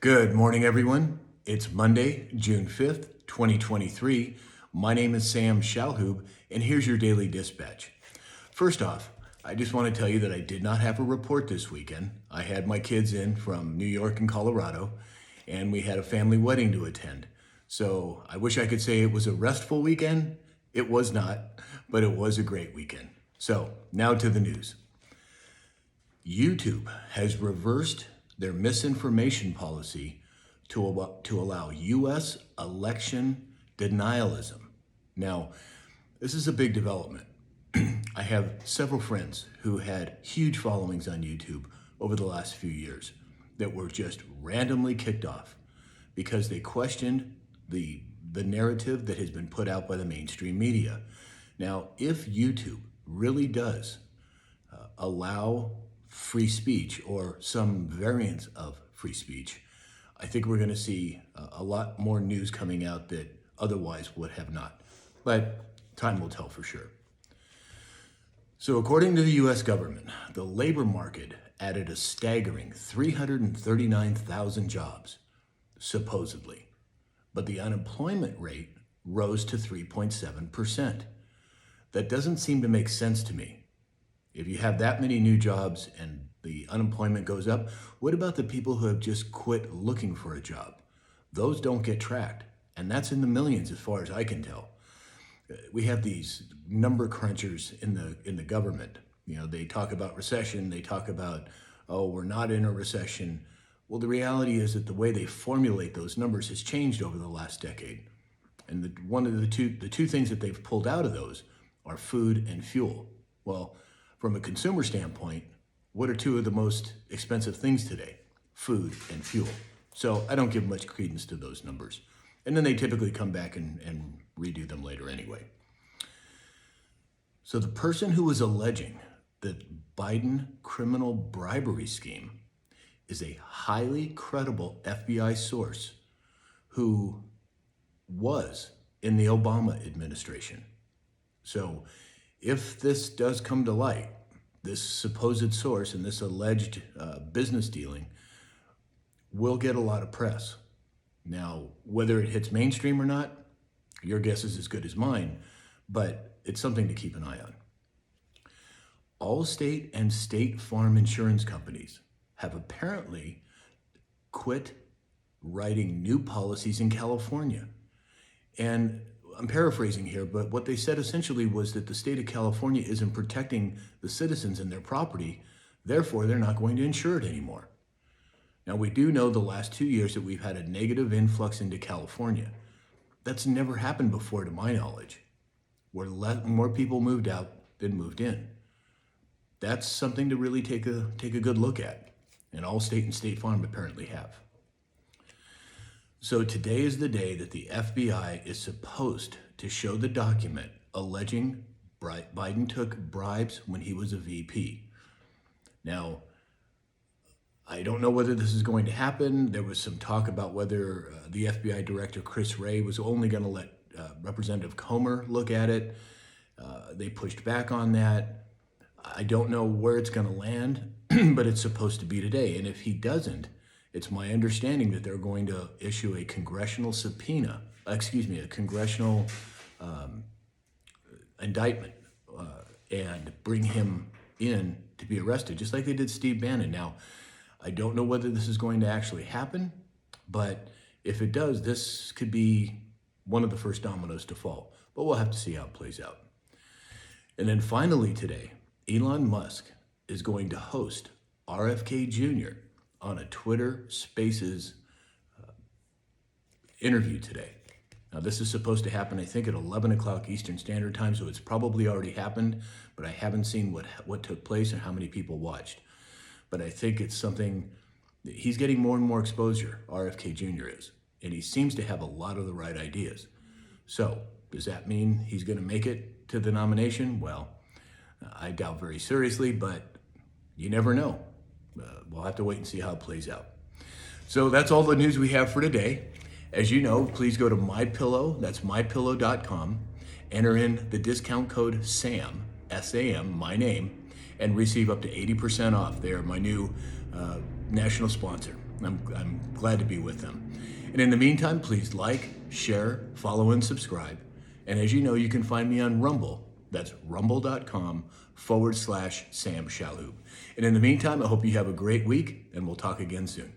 Good morning, everyone. It's Monday, June 5th, 2023. My name is Sam Shalhoub, and here's your daily dispatch. First off, I just want to tell you that I did not have a report this weekend. I had my kids in from New York and Colorado, and we had a family wedding to attend. So I wish I could say it was a restful weekend. It was not, but it was a great weekend. So now to the news. YouTube has reversed their misinformation policy to allow U.S. election denialism. Now, this is a big development. I have several friends who had huge followings on YouTube over the last few years that were just randomly kicked off because they questioned the narrative that has been put out by the mainstream media. Now, if YouTube really does allow free speech or some variants of free speech, I think we're going to see a lot more news coming out that otherwise would have not. But time will tell for sure. So according to the US government, the labor market added a staggering 339,000 jobs, supposedly. But the unemployment rate rose to 3.7%. That doesn't seem to make sense to me. If you have that many new jobs and the unemployment goes up, what about the people who have just quit looking for a job? Those don't get tracked, and that's in the millions as far as I can tell. We have these number crunchers in the government. You know, they talk about recession, they talk about, oh, we're not in a recession. Well, the reality is that the way they formulate those numbers has changed over the last decade. And one of the two things that they've pulled out of those are food and fuel. Well, from a consumer standpoint, what are two of the most expensive things today? Food and fuel. So I don't give much credence to those numbers. And then they typically come back and redo them later anyway. So the person who was alleging that Biden criminal bribery scheme is a highly credible FBI source who was in the Obama administration. So if this does come to light, this supposed source and this alleged business dealing will get a lot of press. Now, whether it hits mainstream or not, your guess is as good as mine, but it's something to keep an eye on. Allstate and State Farm insurance companies have apparently quit writing new policies in California. And I'm paraphrasing here, but what they said essentially was that the state of California isn't protecting the citizens and their property, therefore they're not going to insure it anymore. Now, we do know the last 2 years that we've had a negative influx into California. That's never happened before to my knowledge, where more people moved out than moved in. That's something to really take a good look at, and Allstate and State Farm apparently have. So today is the day that the FBI is supposed to show the document alleging Biden took bribes when he was a VP. Now, I don't know whether this is going to happen. There was some talk about whether the FBI director, Chris Wray, was only going to let Representative Comer look at it. They pushed back on that. I don't know where it's going to land, but it's supposed to be today. And if he doesn't, it's my understanding that they're going to issue a congressional subpoena, a congressional indictment and bring him in to be arrested, just like they did Steve Bannon. Now, I don't know whether this is going to actually happen, but if it does, this could be one of the first dominoes to fall. But we'll have to see how it plays out. And then finally today, Elon Musk is going to host RFK Jr. on a Twitter Spaces interview today. Now, this is supposed to happen, I think, at 11 o'clock Eastern Standard Time, so it's probably already happened, but I haven't seen what took place and how many people watched. But I think it's something, he's getting more and more exposure, RFK Jr. is, and he seems to have a lot of the right ideas. So, does that mean he's going to make it to the nomination? Well, I doubt very seriously, but you never know. We'll have to wait and see how it plays out. So that's all the news we have for today. As you know, please go to MyPillow, that's mypillow.com, enter in the discount code SAM, S-A-M, my name, and receive up to 80% off. They are my new national sponsor. I'm glad to be with them. And in the meantime, please like, share, follow, and subscribe. And as you know, you can find me on Rumble. That's rumble.com/Sam Shaloub. And in the meantime, I hope you have a great week, and we'll talk again soon.